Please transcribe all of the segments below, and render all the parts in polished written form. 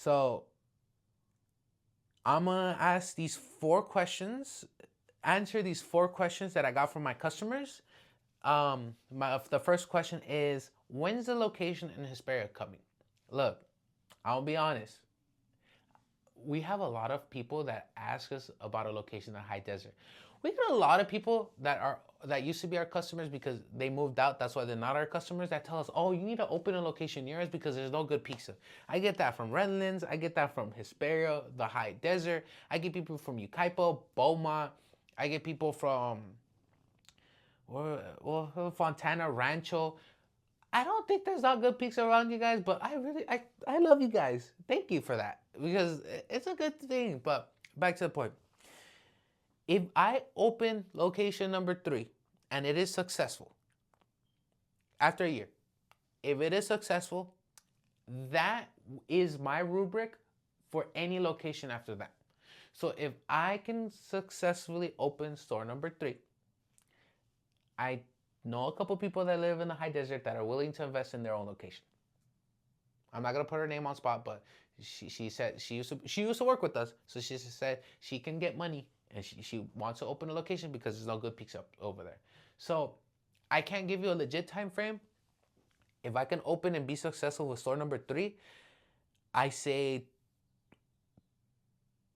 So I'm gonna ask these 4 questions, answer these 4 questions that I got from my customers. The first question is, when's the location in Hesperia coming? Look, I'll be honest. We have a lot of people that ask us about a location in high desert. We get a lot of people that used to be our customers because they moved out. That's why they're not our customers. That tell us, oh, you need to open a location near us because there's no good pizza. I get that from Redlands. I get that from Hesperia, the high desert. I get people from Ukaipo, Beaumont. I get people from Fontana, Rancho. I don't think there's not good pizza around you guys, but I love you guys. Thank you for that because it's a good thing. But back to the point. If I open location number 3 and it is successful after a year, if it is successful, that is my rubric for any location after that. So if I can successfully open store number 3, I know a couple people that live in the high desert that are willing to invest in their own location. I'm not gonna put her name on spot, but she said she used to work with us, so she said she can get money and she wants to open a location because there's no good pizza over there. So I can't give you a legit time frame. If I can open and be successful with store number 3, I say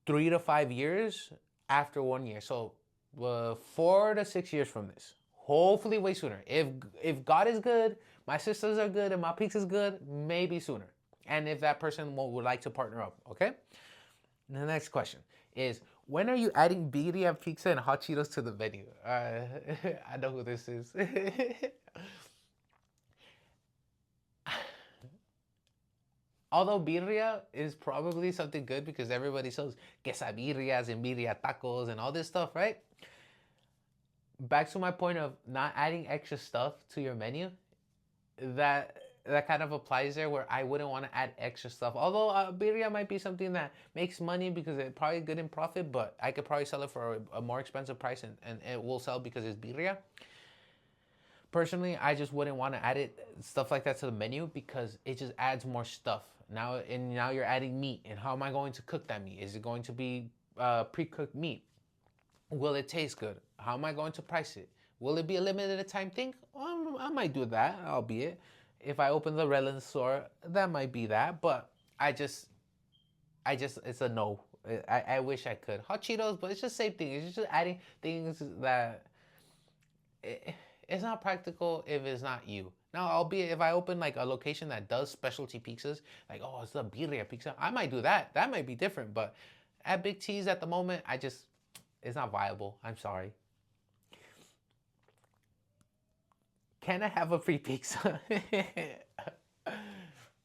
3 to 5 years after 1 year. So 4 to 6 years from this. Hopefully way sooner. If God is good, my sisters are good, and my pizza is good, maybe sooner. And if that person would like to partner up, okay? The next question is, when are you adding birria pizza and hot Cheetos to the menu? I know who this is. Although birria is probably something good because everybody sells quesabirrias and birria tacos and all this stuff, right? Back to my point of not adding extra stuff to your menu, that kind of applies there where I wouldn't want to add extra stuff. Although birria might be something that makes money because it's probably good in profit, but I could probably sell it for a more expensive price and it will sell because it's birria. Personally, I just wouldn't want to add stuff like that to the menu because it just adds more stuff. Now you're adding meat, and how am I going to cook that meat? Is it going to be pre-cooked meat? Will it taste good? How am I going to price it? Will it be a limited time thing? I might do that, albeit. If I open the Redlands store, that might be that. But it's a no. I wish I could. Hot Cheetos, but it's just the same thing. It's just adding things that it's not practical if it's not you. Now, albeit if I open like a location that does specialty pizzas, like, oh, it's a birria pizza, I might do that. That might be different. But at Big T's at the moment, it's not viable. I'm sorry. Can I have a free pizza?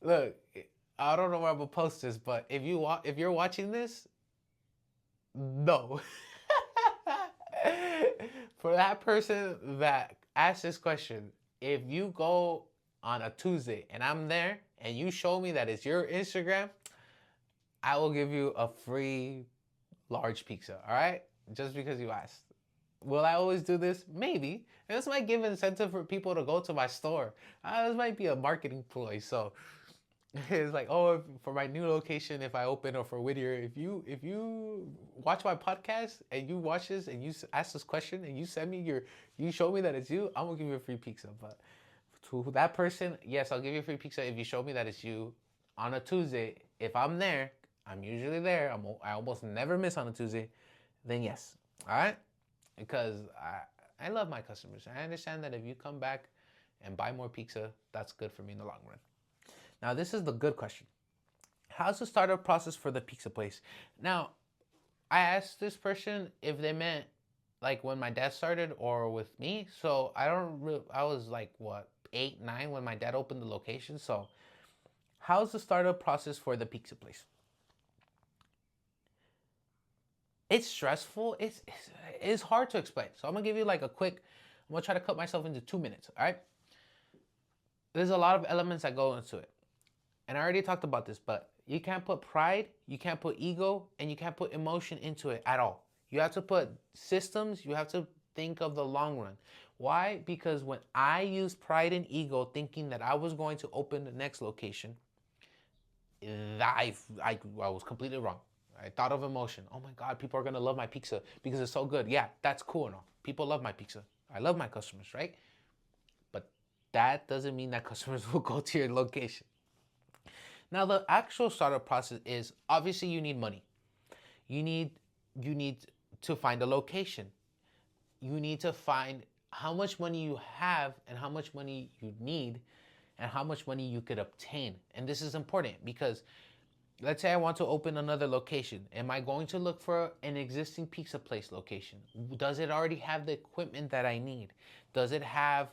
Look, I don't know where I'm gonna post this, but if you're watching this, no. For that person that asked this question, if you go on a Tuesday and I'm there and you show me that it's your Instagram, I will give you a free large pizza. All right, just because you asked. Will I always do this? Maybe. And this might give incentive for people to go to my store. This might be a marketing ploy. So it's like, oh, for my new location, if I open, or for Whittier, if you watch my podcast and you watch this and you ask this question and you send me you show me that it's you, I'm gonna give you a free pizza. But to that person, yes, I'll give you a free pizza if you show me that it's you on a Tuesday. If I'm there, I'm usually there. I almost never miss on a Tuesday. Then yes, all right. Because I love my customers. I understand that if you come back and buy more pizza, that's good for me in the long run. Now, this is the good question. How's the startup process for the pizza place? Now, I asked this person if they meant like when my dad started or with me. So I was like, what, 8, 9 when my dad opened the location. So how's the startup process for the pizza place? It's stressful. It's hard to explain. So I'm gonna give you like I'm gonna try to cut myself into 2 minutes. All right. There's a lot of elements that go into it, and I already talked about this. But you can't put pride, you can't put ego, and you can't put emotion into it at all. You have to put systems. You have to think of the long run. Why? Because when I used pride and ego, thinking that I was going to open the next location, I was completely wrong. I thought of emotion. Oh my God, people are gonna love my pizza because it's so good. Yeah, that's cool and all. People love my pizza. I love my customers, right? But that doesn't mean that customers will go to your location. Now, the actual startup process is obviously you need money. You need you need to find a location. You need to find how much money you have and how much money you need and how much money you could obtain. And this is important because let's say I want to open another location. Am I going to look for an existing pizza place location? Does it already have the equipment that I need? Does it have,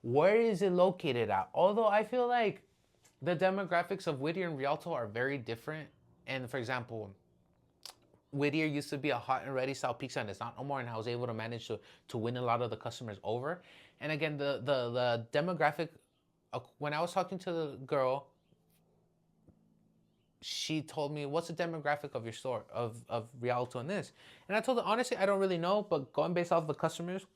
where is it located at? Although I feel like the demographics of Whittier and Rialto are very different. And for example, Whittier used to be a hot and ready style pizza, and it's not no more. And I was able to manage to win a lot of the customers over. And again, the demographic. When I was talking to the girl, she told me, "What's the demographic of your store of Rialto and this?" And I told her honestly, I don't really know, but going based off the customers,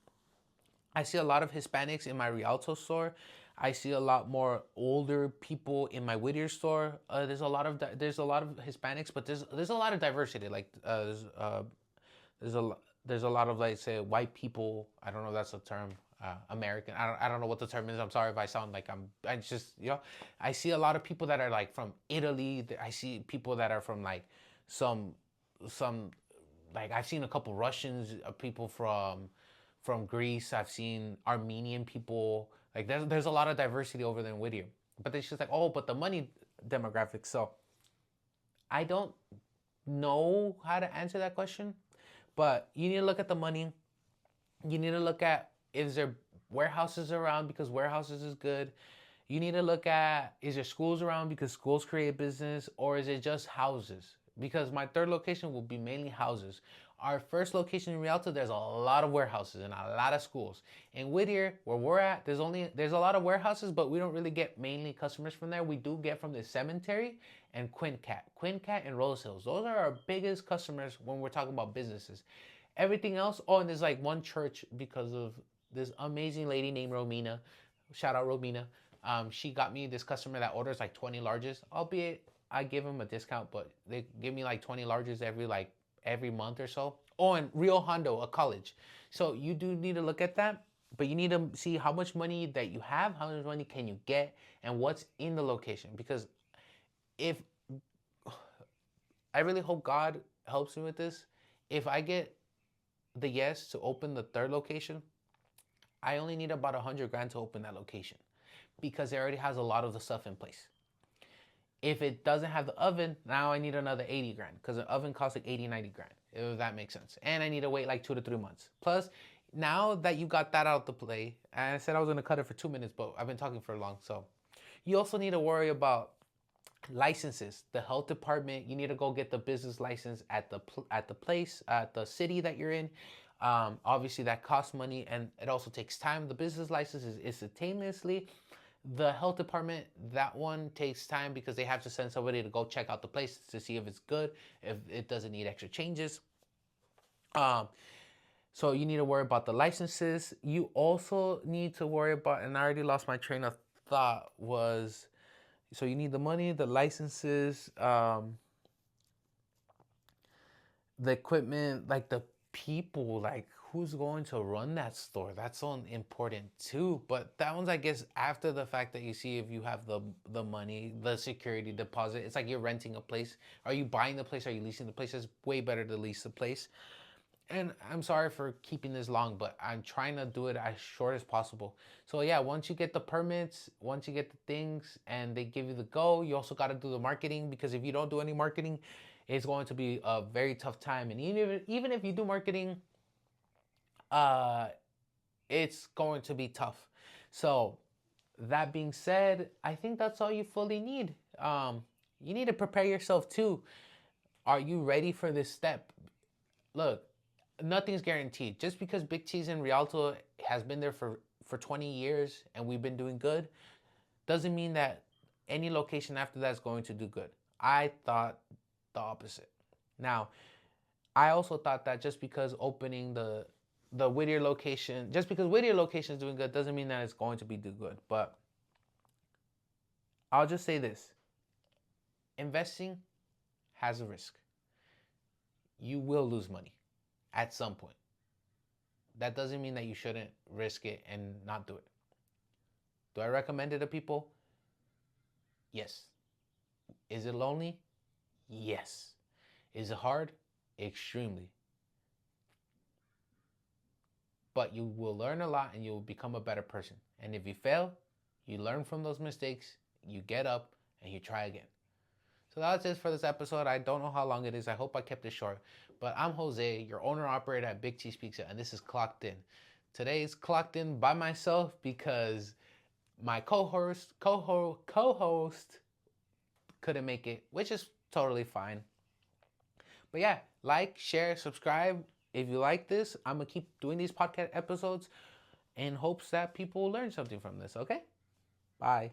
I see a lot of Hispanics in my Rialto store. I see a lot more older people in my Whittier store. There's a lot of Hispanics, but there's a lot of diversity. Like there's a lot of like say white people. I don't know if that's a term. American. I don't know what the term is. I'm sorry if I sound like I just I see a lot of people that are like from Italy. I see people that are from like some some like I've seen a couple Russians, people from Greece. I've seen Armenian people. Like there's a lot of diversity over there in Whittier. But it's just like, oh, but the money demographic. So I don't know how to answer that question. But you need to look at the money. You need to look at, is there warehouses around because warehouses is good. You need to look at, is there schools around because schools create business, or is it just houses? Because my third location will be mainly houses. Our first location in Rialto, there's a lot of warehouses and a lot of schools. In Whittier, where we're at, there's a lot of warehouses, but we don't really get mainly customers from there. We do get from the cemetery and Quincat and Rose Hills. Those are our biggest customers when we're talking about businesses. Everything else, oh, and there's like one church because of this amazing lady named Romina. Shout out Romina. She got me this customer that orders like 20 larges, albeit I give them a discount, but they give me like 20 larges every month or so. Oh, and Rio Hondo, a college. So you do need to look at that, but you need to see how much money that you have, how much money can you get, and what's in the location. Because if I really hope God helps me with this, if I get the yes to open the third location, I only need about 100 grand to open that location because it already has a lot of the stuff in place. If it doesn't have the oven, now I need another 80 grand because the oven costs like 80, 90 grand, if that makes sense. And I need to wait like 2 to 3 months. Plus, now that you got that out of the play, and I said I was going to cut it for 2 minutes, but I've been talking for long. So you also need to worry about licenses. The health department, you need to go get the business license at the place, at the city that you're in. Obviously, that costs money and it also takes time. The business license is instantaneously. The health department, that one takes time because they have to send somebody to go check out the place to see if it's good, if it doesn't need extra changes. So you need to worry about the licenses. You also need to worry about, and I already lost my train of thought, was, so you need the money, the licenses, the equipment, like the people, like who's going to run that store. That's so important too. But that one's, I guess, after the fact that you see if you have the money, the security deposit. It's like you're renting a place. Are you buying the place? Are you leasing the place? It's way better to lease the place. And I'm sorry for keeping this long, but I'm trying to do it as short as possible. So yeah, once you get the permits, once you get the things and they give you the go, you also got to do the marketing, because if you don't do any marketing, it's going to be a very tough time. And even if you do marketing, uh, it's going to be tough. So that being said, I think that's all you fully need. You need to prepare yourself too. Are you ready for this step? Look, nothing's guaranteed. Just because Big Cheese in Rialto has been there for 20 years and we've been doing good, doesn't mean that any location after that is going to do good. I thought the opposite. Now, I also thought that just because opening the Whittier location, just because Whittier location is doing good, doesn't mean that it's going to be do good. But I'll just say this: investing has a risk. You will lose money at some point. That doesn't mean that you shouldn't risk it and not do it. Do I recommend it to people? Yes. Is it lonely? Yes. Is it hard? Extremely. But you will learn a lot and you will become a better person. And if you fail, you learn from those mistakes, you get up, and you try again. So that's it for this episode. I don't know how long it is. I hope I kept it short. But I'm Jose, your owner operator at Big Cheese Pizza, and this is Clocked In. Today's Clocked In by myself because my co-host couldn't make it, which is totally fine. But yeah, like, share, subscribe. If you like this, I'm going to keep doing these podcast episodes in hopes that people will learn something from this, okay? Bye.